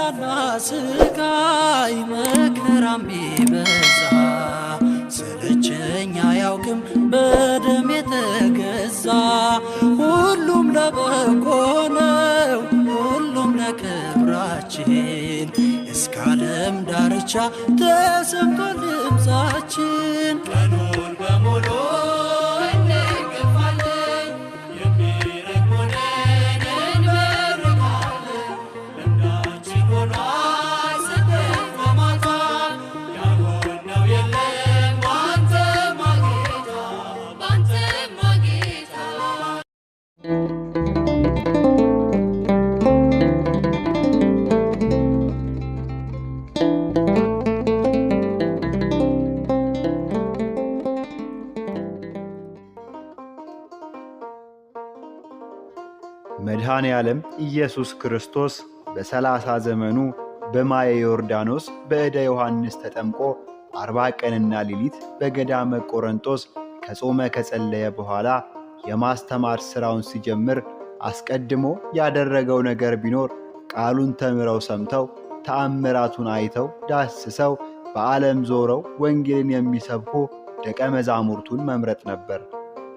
መከራና ስቃይ መከራም ቢበዛ ሰለቸኝ አያውቅም በደም የተገዛ። ሁሉም ለበጎ ነው ሁሉም ለክብራችን እስከ ዓለም ዳርቻ ተሰምቷል ድምፃችን። ቀኑን በሙሉ እንገፋለን የሚረግሙንን እንመርቃለን። ልምዳችን ሆኗል ስደት በማታ ያልሆነው የለም ባንተማ ጌታ ባንተማ ጌታ። መድኃኔ ዓለም ኢየሱስ ክርስቶስ በ30 ዘመኑ በማየ ዮርዳኖስ በዕደ ዮሐንስ ተጠምቆ 40 ቀንና ሌሊት በገዳመ ቆሮንጦስ ከጾመ ከጸለየ በኋላ የማስተማር ሥራውን ሲጀምር አስቀድሞ ያደረገው ነገር ቢኖር ቃሉን ተምረው ሰምተው ተአምራቱን አይተው ዳስሰው በዓለም ዞረው ወንጌልን የሚሰብኩ ደቀ መዛሙርቱን መምረጥ ነበር።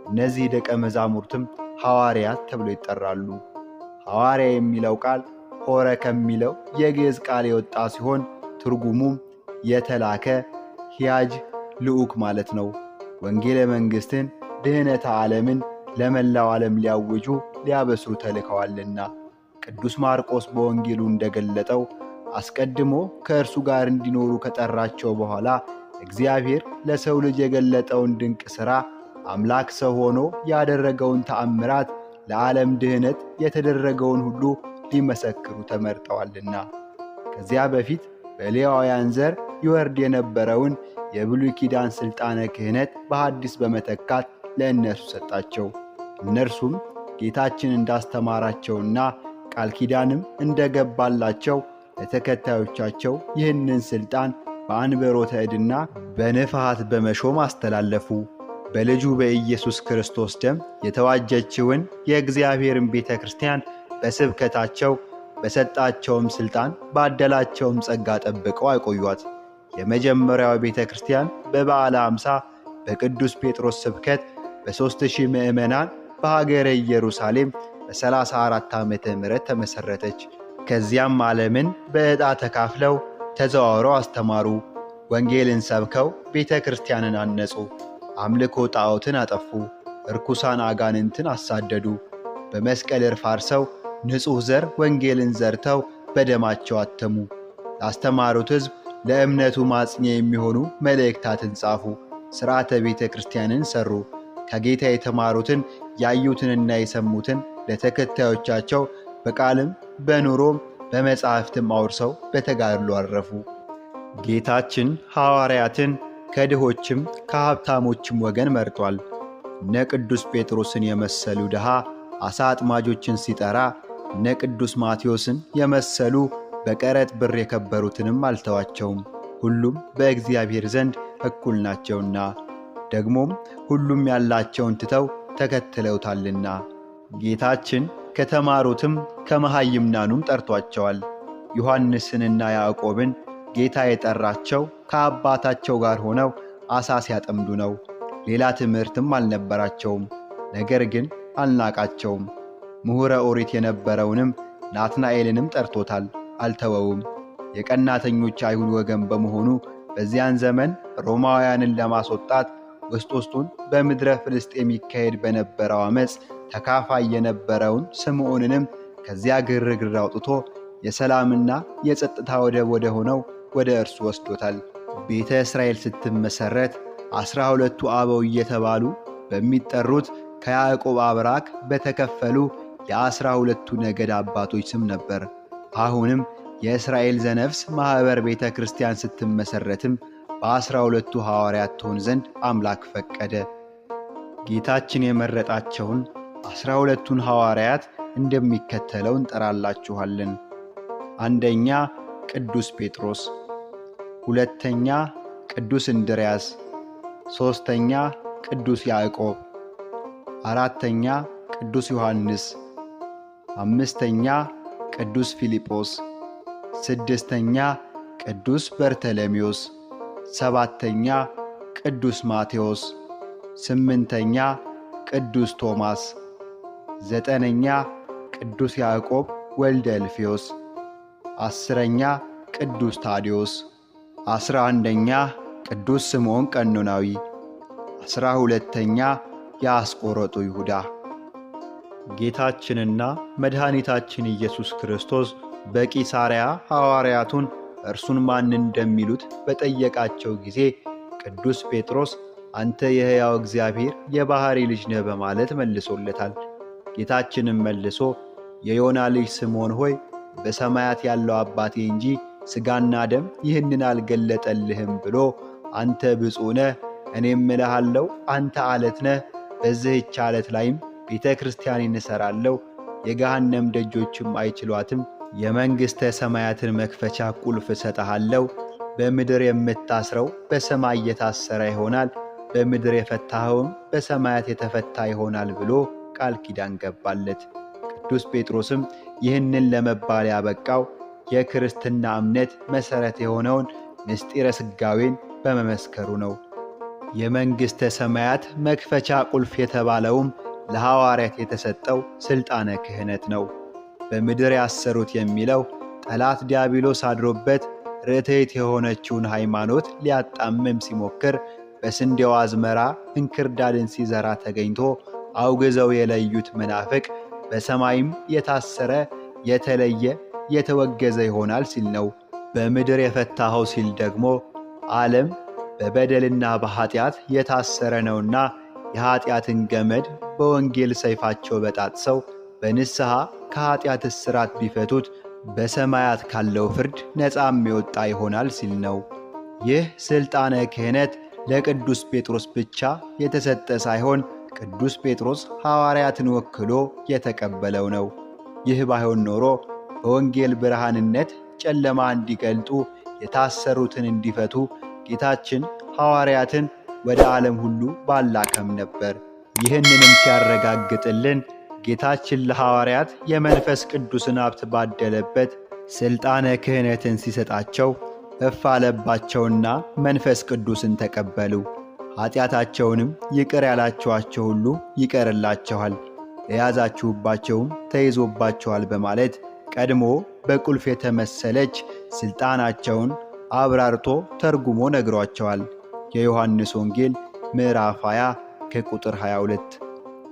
እነዚህ ደቀ መዛሙርትም ሐዋርያት ተብሎ ይጠራሉ። ሐዋርያ የሚለው ቃል ሆረ ከሚለው የግዕዝ ቃል የወጣ ሲሆን ትርጉሙም የተላከ ሕያጅ ልዑክ ማለት ነው። ወንጌለ መንግሥትን ድኅነተ ዓለምን ለመላው ዓለም ሊያውጁ ሊያበስሩ ተልከዋልና። ቅዱስ ማርቆስ በወንጌሉ እንደገለጠው አስቀድሞ ከእርሱ ጋር እንዲኖሩ ከጠራቸው በኋላ እግዚአብሔር ለሰው ልጅ የገለጠውን ድንቅ ሥራ አምላክ ሰው ሆኖ ያደረገውን ተአምራት ለዓለም ድኅነት የተደረገውን ሁሉ ሊመሰክሩ ተመርጠዋልና። ከዚያ በፊት በሌዋውያን ዘር ይወርድ የነበረውን የብሉይ ኪዳን ሥልጣነ ክህነት በሐዲስ በመተካት ለእነርሱ ሰጣቸው። እነርሱም ጌታችን እንዳስተማራቸውና ቃል ኪዳንም እንደገባላቸው ለተከታዮቻቸው ይህንን ሥልጣን በአንብሮተ እድና በንፍሐት በመሾም አስተላለፉ። በልጁ በኢየሱስ ክርስቶስ ደም የተዋጀችውን የእግዚአብሔርን ቤተ ክርስቲያን በስብከታቸው በሰጣቸውም ሥልጣን ባደላቸውም ጸጋ ጠብቀው አይቆዩአት። የመጀመሪያው ቤተ ክርስቲያን በበዓለ ሃምሳ በቅዱስ ጴጥሮስ ስብከት በ3000 ምዕመናን በሀገረ ኢየሩሳሌም በ34 ዓመተ ምህረት ተመሠረተች። ከዚያም ዓለምን በዕጣ ተካፍለው ተዘዋውረው አስተማሩ። ወንጌልን ሰብከው ቤተ ክርስቲያንን አነጹ። አምልኮ ጣዖትን አጠፉ። ርኩሳን አጋንንትን አሳደዱ። በመስቀል እርፍ አርሰው ንጹሕ ዘር ወንጌልን ዘርተው በደማቸው አተሙ። ላስተማሩት ሕዝብ ለእምነቱ ማጽኛ የሚሆኑ መልእክታትን ጻፉ። ሥርዓተ ቤተ ክርስቲያንን ሠሩ። ከጌታ የተማሩትን ያዩትንና የሰሙትን ለተከታዮቻቸው በቃልም በኑሮም በመጻሕፍትም አውርሰው በተጋድሎ አረፉ። ጌታችን ሐዋርያትን ከድሆችም ከሀብታሞችም ወገን መርጧል። እነ ቅዱስ ጴጥሮስን የመሰሉ ድሃ ዓሣ አጥማጆችን ሲጠራ እነ ቅዱስ ማቴዎስን የመሰሉ በቀረጥ ብር የከበሩትንም አልተዋቸውም። ሁሉም በእግዚአብሔር ዘንድ እኩል ናቸውና፣ ደግሞም ሁሉም ያላቸውን ትተው ተከትለውታልና። ጌታችን ከተማሩትም ከመሃይምናኑም ጠርቷቸዋል። ዮሐንስንና ያዕቆብን ጌታ የጠራቸው ከአባታቸው ጋር ሆነው ዓሣ ሲያጠምዱ ነው። ሌላ ትምህርትም አልነበራቸውም። ነገር ግን አልናቃቸውም። ምሁረ ኦሪት የነበረውንም ናትናኤልንም ጠርቶታል፣ አልተወውም። የቀናተኞች አይሁድ ወገን በመሆኑ በዚያን ዘመን ሮማውያንን ለማስወጣት ውስጥ ውስጡን በምድረ ፍልስጤም ይካሄድ በነበረው ዓመፅ ተካፋይ የነበረውን ስምዖንንም ከዚያ ግርግር አውጥቶ የሰላምና የጸጥታ ወደብ ወደ ሆነው ወደ እርሱ ወስዶታል። ቤተ እስራኤል ስትመሠረት 12ቱ አበው እየተባሉ በሚጠሩት ከያዕቆብ አብራክ በተከፈሉ የ12ቱ ነገድ አባቶች ስም ነበር። አሁንም የእስራኤል ዘነፍስ ማኅበር ቤተ ክርስቲያን ስትመሠረትም በ12ቱ ሐዋርያት ትሆን ዘንድ አምላክ ፈቀደ። ጌታችን የመረጣቸውን 12ቱን ሐዋርያት እንደሚከተለው እንጠራላችኋለን። አንደኛ ቅዱስ ጴጥሮስ፣ ሁለተኛ ቅዱስ እንድርያስ፣ ሦስተኛ ቅዱስ ያዕቆብ፣ አራተኛ ቅዱስ ዮሐንስ፣ አምስተኛ ቅዱስ ፊልጶስ፣ 6ኛ ቅዱስ በርተለሜዎስ፣ 7ኛ ቅዱስ ማቴዎስ፣ 8ኛ ቅዱስ ቶማስ፣ 9ኛ ቅዱስ ያዕቆብ ወልደ እልፍዮስ፣ 10ኛ ቅዱስ ታዲዮስ፣ 11ኛ ቅዱስ ስምዖን ቀኖናዊ፣ 12ኛ የአስቆሮጡ ይሁዳ። ጌታችንና መድኃኒታችን ኢየሱስ ክርስቶስ በቂሳርያ ሐዋርያቱን እርሱን ማን እንደሚሉት በጠየቃቸው ጊዜ ቅዱስ ጴጥሮስ አንተ የሕያው እግዚአብሔር የባሕሪ ልጅ ነህ በማለት መልሶለታል። ጌታችንም መልሶ የዮና ልጅ ስምዖን ሆይ በሰማያት ያለው አባቴ እንጂ ሥጋና ደም ይህንን አልገለጠልህም ብሎ አንተ ብፁዕ ነህ፣ እኔም እልሃለሁ አንተ ዓለት ነህ፣ በዚህች ዓለት ላይም ቤተ ክርስቲያኔን እሠራለሁ፣ የገሃነም ደጆችም አይችሏትም። የመንግሥተ ሰማያትን መክፈቻ ቁልፍ እሰጥሃለሁ። በምድር የምታስረው በሰማይ የታሰረ ይሆናል፣ በምድር የፈታኸውም በሰማያት የተፈታ ይሆናል ብሎ ቃል ኪዳን ገባለት። ቅዱስ ጴጥሮስም ይህንን ለመባል ያበቃው የክርስትና እምነት መሠረት የሆነውን ምስጢረ ሥጋዌን በመመስከሩ ነው። የመንግሥተ ሰማያት መክፈቻ ቁልፍ የተባለውም ለሐዋርያት የተሰጠው ሥልጣነ ክህነት ነው። በምድር ያሰሩት የሚለው ጠላት ዲያብሎስ አድሮበት ርትዕት የሆነችውን ሃይማኖት ሊያጣምም ሲሞክር በስንዴው አዝመራ እንክርዳድን ሲዘራ ተገኝቶ አውግዘው የለዩት መናፍቅ በሰማይም የታሰረ የተለየ የተወገዘ ይሆናል ሲል ነው። በምድር የፈታኸው ሲል ደግሞ ዓለም በበደልና በኀጢአት የታሰረ ነውና የኀጢአትን ገመድ በወንጌል ሰይፋቸው በጣጥሰው በንስሐ ከኀጢአት እስራት ቢፈቱት በሰማያት ካለው ፍርድ ነፃም የወጣ ይሆናል ሲል ነው። ይህ ሥልጣነ ክህነት ለቅዱስ ጴጥሮስ ብቻ የተሰጠ ሳይሆን ቅዱስ ጴጥሮስ ሐዋርያትን ወክሎ የተቀበለው ነው። ይህ ባይሆን ኖሮ በወንጌል ብርሃንነት ጨለማ እንዲገልጡ የታሰሩትን እንዲፈቱ ጌታችን ሐዋርያትን ወደ ዓለም ሁሉ ባላከም ነበር። ይህንንም ሲያረጋግጥልን ጌታችን ለሐዋርያት የመንፈስ ቅዱስን ሀብት ባደለበት ሥልጣነ ክህነትን ሲሰጣቸው እፍ አለባቸውና መንፈስ ቅዱስን ተቀበሉ። ኀጢአታቸውንም ይቅር ያላችኋቸው ሁሉ ይቀርላቸዋል፣ የያዛችሁባቸውም ተይዞባቸዋል በማለት ቀድሞ በቁልፍ የተመሰለች ሥልጣናቸውን አብራርቶ ተርጉሞ ነግሯቸዋል። የዮሐንስ ወንጌል ምዕራፍ 20 ከቁጥር 22።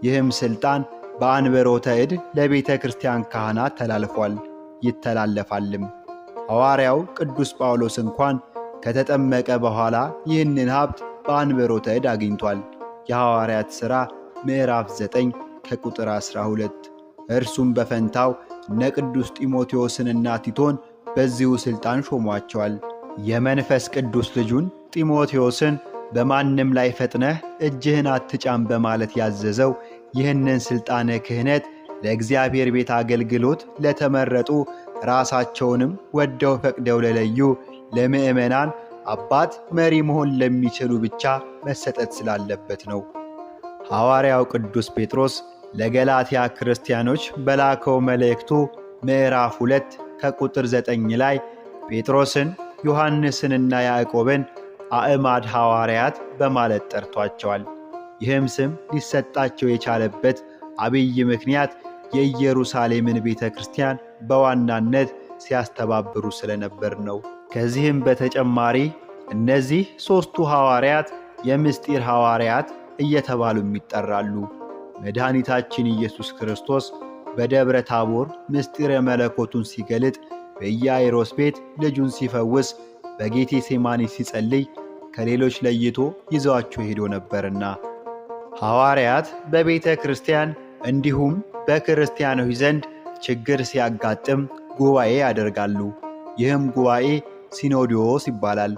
ይህም ሥልጣን በአንብሮተ እድ ለቤተ ክርስቲያን ካህናት ተላልፏል፣ ይተላለፋልም። ሐዋርያው ቅዱስ ጳውሎስ እንኳን ከተጠመቀ በኋላ ይህንን ሀብት በአንብሮተ እድ አግኝቷል። የሐዋርያት ሥራ ምዕራፍ 9 ከቁጥር 12። እርሱም በፈንታው እነ ቅዱስ ጢሞቴዎስንና ቲቶን በዚሁ ሥልጣን ሾሟቸዋል። የመንፈስ ቅዱስ ልጁን ጢሞቴዎስን በማንም ላይ ፈጥነህ እጅህን አትጫን በማለት ያዘዘው ይህንን ሥልጣነ ክህነት ለእግዚአብሔር ቤት አገልግሎት ለተመረጡ ራሳቸውንም ወደው ፈቅደው ለለዩ ለምእመናን አባት መሪ መሆን ለሚችሉ ብቻ መሰጠት ስላለበት ነው። ሐዋርያው ቅዱስ ጴጥሮስ ለገላትያ ክርስቲያኖች በላከው መልእክቱ ምዕራፍ 2 ከቁጥር 9 ላይ ጴጥሮስን ዮሐንስንና ያዕቆብን አዕማድ ሐዋርያት በማለት ጠርቷቸዋል። ይህም ስም ሊሰጣቸው የቻለበት አብይ ምክንያት የኢየሩሳሌምን ቤተ ክርስቲያን በዋናነት ሲያስተባብሩ ስለነበር ነው። ከዚህም በተጨማሪ እነዚህ ሦስቱ ሐዋርያት የምስጢር ሐዋርያት እየተባሉም ይጠራሉ። መድኃኒታችን ኢየሱስ ክርስቶስ በደብረ ታቦር ምስጢረ መለኮቱን ሲገልጥ፣ በኢያኢሮስ ቤት ልጁን ሲፈውስ፣ በጌቴሴማኒ ሲጸልይ ከሌሎች ለይቶ ይዘዋቸው ሄዶ ነበርና ሐዋርያት በቤተ ክርስቲያን እንዲሁም በክርስቲያኖች ዘንድ ችግር ሲያጋጥም ጉባኤ ያደርጋሉ። ይህም ጉባኤ ሲኖዶስ ይባላል።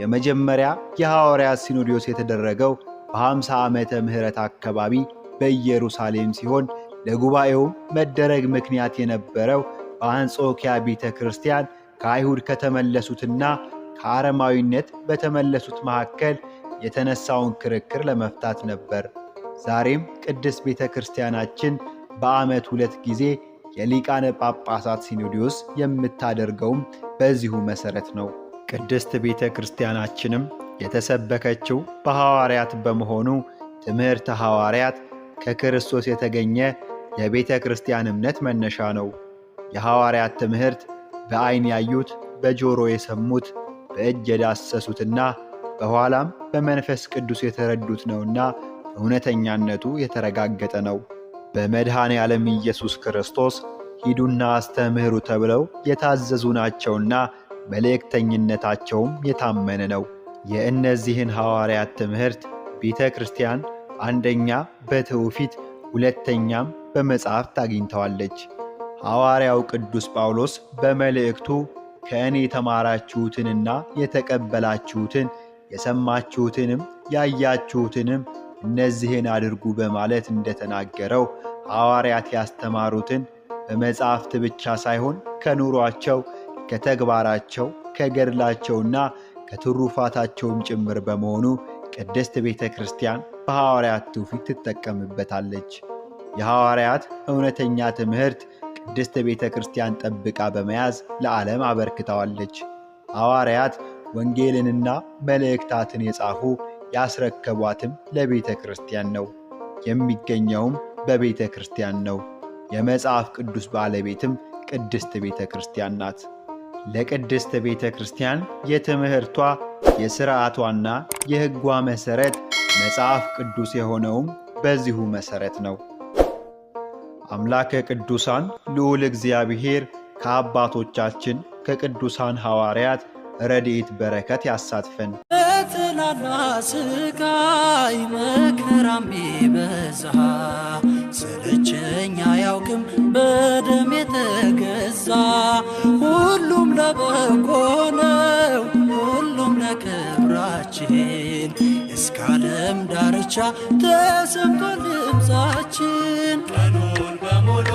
የመጀመሪያ የሐዋርያት ሲኖዶስ የተደረገው በ50 ዓመተ ምህረት አካባቢ በኢየሩሳሌም ሲሆን ለጉባኤው መደረግ ምክንያት የነበረው በአንጾኪያ ቤተ ክርስቲያን ከአይሁድ ከተመለሱትና ከአረማዊነት በተመለሱት መካከል የተነሳውን ክርክር ለመፍታት ነበር። ዛሬም ቅድስት ቤተ ክርስቲያናችን በዓመት 2 ጊዜ የሊቃነ ጳጳሳት ሲኖዶስ የምታደርገውም በዚሁ መሠረት ነው። ቅድስት ቤተ ክርስቲያናችንም የተሰበከችው በሐዋርያት በመሆኑ ትምህርተ ሐዋርያት ከክርስቶስ የተገኘ የቤተ ክርስቲያን እምነት መነሻ ነው። የሐዋርያት ትምህርት በዐይን ያዩት፣ በጆሮ የሰሙት፣ በእጅ የዳሰሱትና በኋላም በመንፈስ ቅዱስ የተረዱት ነውና እውነተኛነቱ የተረጋገጠ ነው። በመድኃኔ ዓለም ኢየሱስ ክርስቶስ ሂዱና አስተምህሩ ተብለው የታዘዙ ናቸውና መልእክተኝነታቸውም የታመነ ነው። የእነዚህን ሐዋርያት ትምህርት ቤተ ክርስቲያን አንደኛ በትውፊት ሁለተኛም በመጽሐፍት አግኝተዋለች። ሐዋርያው ቅዱስ ጳውሎስ በመልእክቱ ከእኔ የተማራችሁትንና የተቀበላችሁትን የሰማችሁትንም ያያችሁትንም እነዚህን አድርጉ በማለት እንደተናገረው ሐዋርያት ያስተማሩትን በመጽሐፍት ብቻ ሳይሆን ከኑሯቸው፣ ከተግባራቸው፣ ከገድላቸውና ከትሩፋታቸውም ጭምር በመሆኑ ቅድስት ቤተ ክርስቲያን በሐዋርያት ትውፊት ትጠቀምበታለች። የሐዋርያት እውነተኛ ትምህርት ቅድስት ቤተ ክርስቲያን ጠብቃ በመያዝ ለዓለም አበርክተዋለች። ሐዋርያት ወንጌልንና መልእክታትን የጻፉ ያስረከቧትም ለቤተ ክርስቲያን ነው። የሚገኘውም በቤተ ክርስቲያን ነው። የመጽሐፍ ቅዱስ ባለቤትም ቅድስት ቤተ ክርስቲያን ናት። ለቅድስት ቤተ ክርስቲያን የትምህርቷ የሥርዓቷና የሕጓ መሠረት መጽሐፍ ቅዱስ የሆነውም በዚሁ መሠረት ነው። አምላከ ቅዱሳን ልዑል እግዚአብሔር ከአባቶቻችን ከቅዱሳን ሐዋርያት ረድኤት በረከት ያሳትፈን። በጥላና ስቃይ መከራም ቢበዛ ሰለቸኝ አያውቅም በደም የተገዛ። ሁሉም ለበጎ ነው፣ ሁሉም ለክብራችን፣ እስከ ዓለም ዳርቻ ተሰምቶ ድምፃችን ቀኑን በሙሉ